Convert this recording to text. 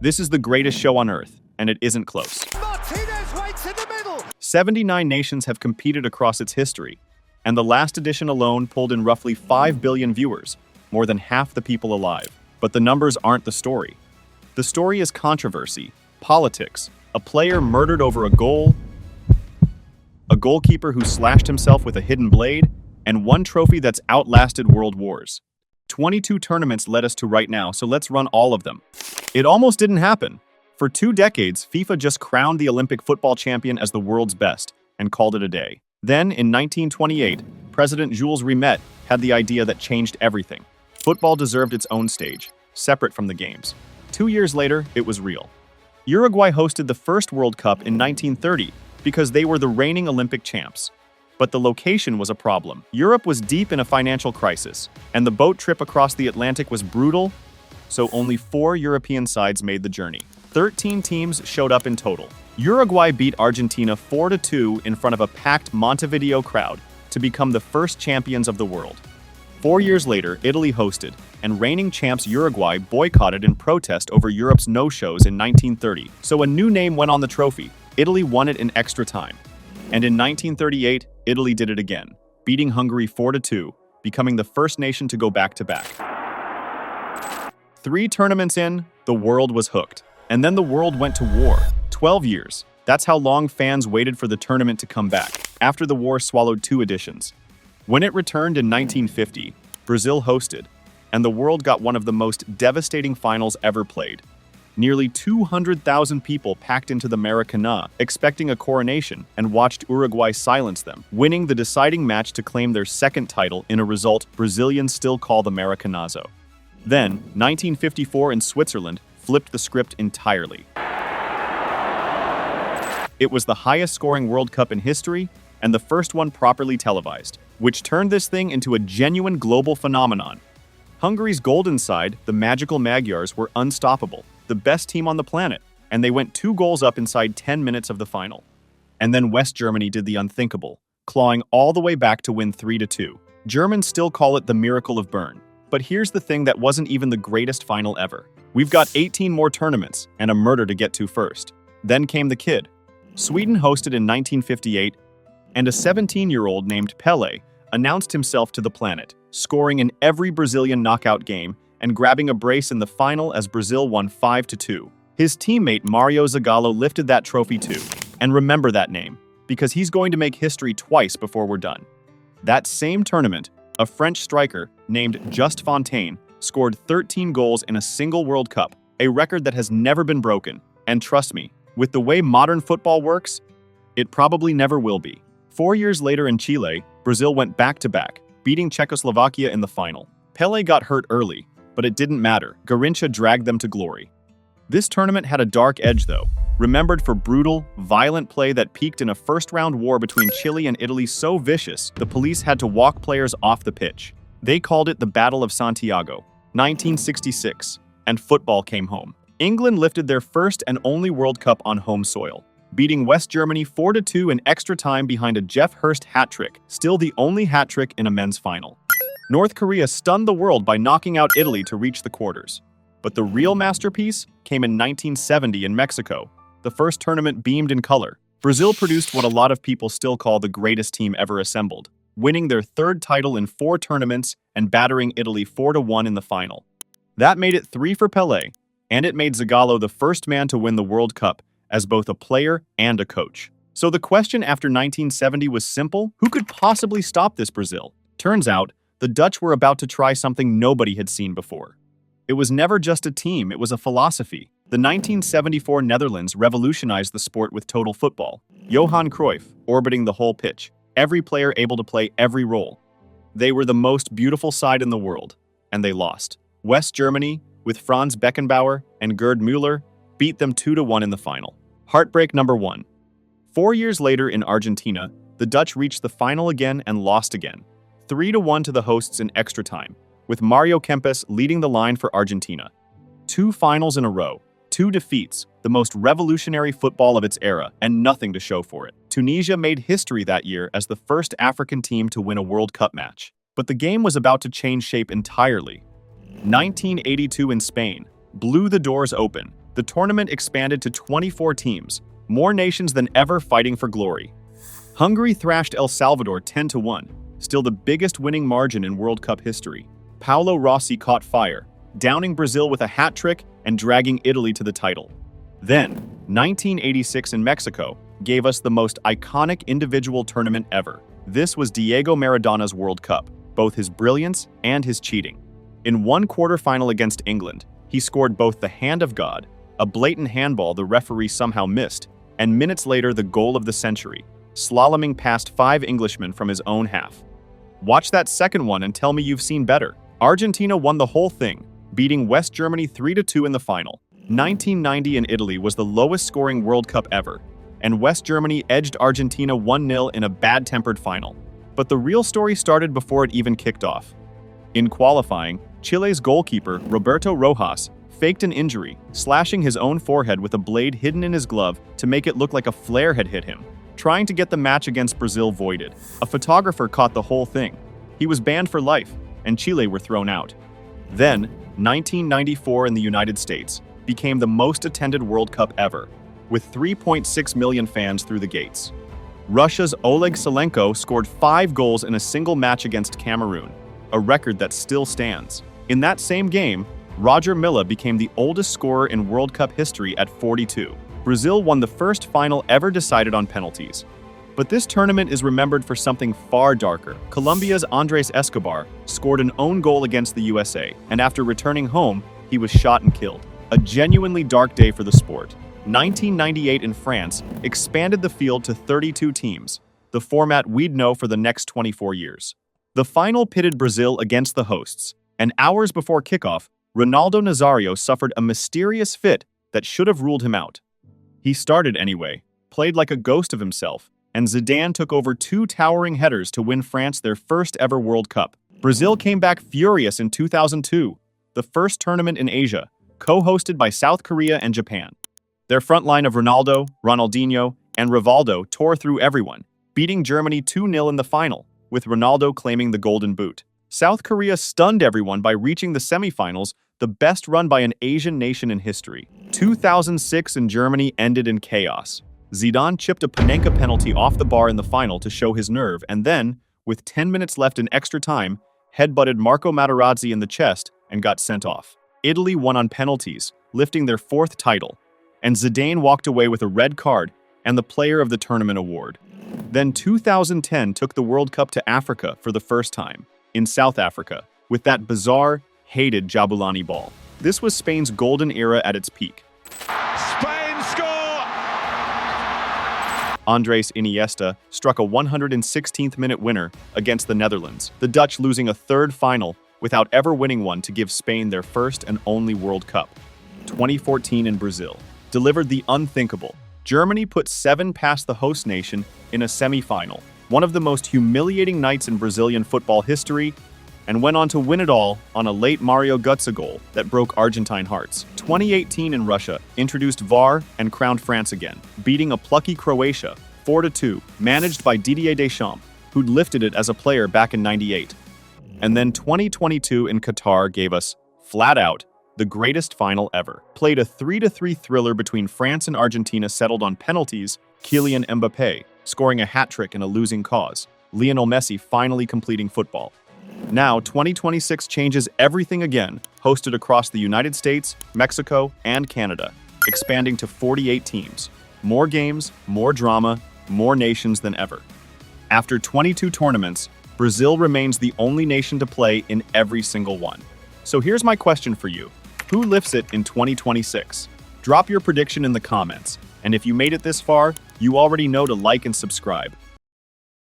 This is the greatest show on earth, and it isn't close. Martinez waits in the middle. 79 nations have competed across its history, and the last edition alone pulled in roughly 5 billion viewers, more than half the people alive. But the numbers aren't the story. The story is controversy, politics, a player murdered over a goal, a goalkeeper who slashed himself with a hidden blade, and one trophy that's outlasted world wars. 22 tournaments led us to right now, so let's run all of them. It almost didn't happen. For 2 decades, FIFA just crowned the Olympic football champion as the world's best and called it a day. Then, in 1928, President Jules Rimet had the idea that changed everything. Football deserved its own stage, separate from the games. 2 years later, it was real. Uruguay hosted the first World Cup in 1930 because they were the reigning Olympic champs. But the location was a problem. Europe was deep in a financial crisis, and the boat trip across the Atlantic was brutal, so only 4 European sides made the journey. 13 teams showed up in total. Uruguay beat Argentina 4-2 in front of a packed Montevideo crowd to become the first champions of the world. 4 years later, Italy hosted, and reigning champs Uruguay boycotted in protest over Europe's no-shows in 1930. So a new name went on the trophy. Italy won it in extra time. And in 1938, Italy did it again, beating Hungary 4-2, becoming the first nation to go back-to-back. 3 tournaments in, the world was hooked. And then the world went to war. 12 years. That's how long fans waited for the tournament to come back, after the war swallowed 2 editions. When it returned in 1950, Brazil hosted, and the world got one of the most devastating finals ever played. Nearly 200,000 people packed into the Maracanã, expecting a coronation, and watched Uruguay silence them, winning the deciding match to claim their second title in a result Brazilians still call the Maracanazo. Then, 1954 in Switzerland flipped the script entirely. It was the highest-scoring World Cup in history, and the first one properly televised, which turned this thing into a genuine global phenomenon. Hungary's golden side, the magical Magyars, were unstoppable, the best team on the planet, and they went 2 goals up inside 10 minutes of the final. And then West Germany did the unthinkable, clawing all the way back to win 3-2. Germans still call it the miracle of Bern. But here's the thing that wasn't even the greatest final ever. We've got 18 more tournaments and a murder to get to first. Then came the kid. Sweden hosted in 1958, and a 17-year-old named Pelé announced himself to the planet, scoring in every Brazilian knockout game and grabbing a brace in the final as Brazil won 5-2. His teammate Mario Zagallo lifted that trophy too. And remember that name, because he's going to make history twice before we're done. That same tournament, a French striker named Just Fontaine scored 13 goals in a single World Cup, a record that has never been broken. And trust me, with the way modern football works, it probably never will be. 4 years later in Chile, Brazil went back-to-back, beating Czechoslovakia in the final. Pelé got hurt early, but it didn't matter. Garrincha dragged them to glory. This tournament had a dark edge though, remembered for brutal, violent play that peaked in a first-round war between Chile and Italy so vicious the police had to walk players off the pitch. They called it the Battle of Santiago, 1966, and football came home. England lifted their first and only World Cup on home soil, beating West Germany 4-2 in extra time behind a Jeff Hurst hat trick, still the only hat trick in a men's final. North Korea stunned the world by knocking out Italy to reach the quarters. But the real masterpiece came in 1970 in Mexico. The first tournament beamed in color. Brazil produced what a lot of people still call the greatest team ever assembled, winning their 3rd title in 4 tournaments and battering Italy 4-1 in the final. That made it 3 for Pelé, and it made Zagallo the first man to win the World Cup as both a player and a coach. So the question after 1970 was simple: who could possibly stop this Brazil? Turns out, the Dutch were about to try something nobody had seen before. It was never just a team, it was a philosophy. The 1974 Netherlands revolutionized the sport with total football. Johan Cruyff orbiting the whole pitch, every player able to play every role. They were the most beautiful side in the world, and they lost. West Germany, with Franz Beckenbauer and Gerd Müller, beat them 2-1 in the final. Heartbreak number 1. 4 years later in Argentina, the Dutch reached the final again and lost again. 3-1 to the hosts in extra time, with Mario Kempes leading the line for Argentina. 2 finals in a row, 2 defeats, the most revolutionary football of its era, and nothing to show for it. Tunisia made history that year as the first African team to win a World Cup match. But the game was about to change shape entirely. 1982 in Spain blew the doors open, The tournament expanded to 24 teams, more nations than ever fighting for glory. Hungary thrashed El Salvador 10-1, still the biggest winning margin in World Cup history. Paolo Rossi caught fire, downing Brazil with a hat trick and dragging Italy to the title. Then, 1986 in Mexico gave us the most iconic individual tournament ever. This was Diego Maradona's World Cup, both his brilliance and his cheating. In one quarterfinal against England, he scored both the hand of God, a blatant handball the referee somehow missed, and minutes later the goal of the century, slaloming past 5 Englishmen from his own half. Watch that second one and tell me you've seen better. Argentina won the whole thing, beating West Germany 3-2 in the final. 1990 in Italy was the lowest scoring World Cup ever, and West Germany edged Argentina 1-0 in a bad-tempered final. But the real story started before it even kicked off. In qualifying, Chile's goalkeeper, Roberto Rojas, faked an injury, slashing his own forehead with a blade hidden in his glove to make it look like a flare had hit him, trying to get the match against Brazil voided. A photographer caught the whole thing. He was banned for life, and Chile were thrown out. Then, 1994 in the United States became the most attended World Cup ever, with 3.6 million fans through the gates. Russia's Oleg Salenko scored 5 goals in a single match against Cameroon, a record that still stands. In that same game, Roger Milla became the oldest scorer in World Cup history at 42. Brazil won the first final ever decided on penalties. But this tournament is remembered for something far darker. Colombia's Andres Escobar scored an own goal against the USA, and after returning home, he was shot and killed. A genuinely dark day for the sport. 1998 in France expanded the field to 32 teams, the format we'd know for the next 24 years. The final pitted Brazil against the hosts, and hours before kickoff, Ronaldo Nazario suffered a mysterious fit that should have ruled him out. He started anyway, played like a ghost of himself, and Zidane took over 2 towering headers to win France their first ever World Cup. Brazil came back furious in 2002, the first tournament in Asia, co-hosted by South Korea and Japan. Their front line of Ronaldo, Ronaldinho, and Rivaldo tore through everyone, beating Germany 2-0 in the final, with Ronaldo claiming the Golden Boot. South Korea stunned everyone by reaching the semifinals, the best run by an Asian nation in history. 2006 in Germany ended in chaos. Zidane chipped a Panenka penalty off the bar in the final to show his nerve, and then, with 10 minutes left in extra time, headbutted Marco Materazzi in the chest and got sent off. Italy won on penalties, lifting their 4th title, and Zidane walked away with a red card and the Player of the Tournament award. Then 2010 took the World Cup to Africa for the first time, in South Africa, with that bizarre, hated Jabulani ball. This was Spain's golden era at its peak. Spain score! Andres Iniesta struck a 116th-minute winner against the Netherlands, the Dutch losing a 3rd final without ever winning one to give Spain their first and only World Cup. 2014 in Brazil delivered the unthinkable. Germany put 7 past the host nation in a semi-final, one of the most humiliating nights in Brazilian football history, and went on to win it all on a late Mario Götze goal that broke Argentine hearts. 2018 in Russia introduced VAR and crowned France again, beating a plucky Croatia 4-2, managed by Didier Deschamps, who'd lifted it as a player back in '98. And then 2022 in Qatar gave us, flat out, the greatest final ever. Played a 3-3 thriller between France and Argentina settled on penalties, Kylian Mbappé scoring a hat-trick in a losing cause, Lionel Messi finally completing football. Now, 2026 changes everything again, hosted across the United States, Mexico, and Canada, expanding to 48 teams. More games, more drama, more nations than ever. After 22 tournaments, Brazil remains the only nation to play in every single one. So here's my question for you. Who lifts it in 2026? Drop your prediction in the comments. And if you made it this far, you already know to like and subscribe.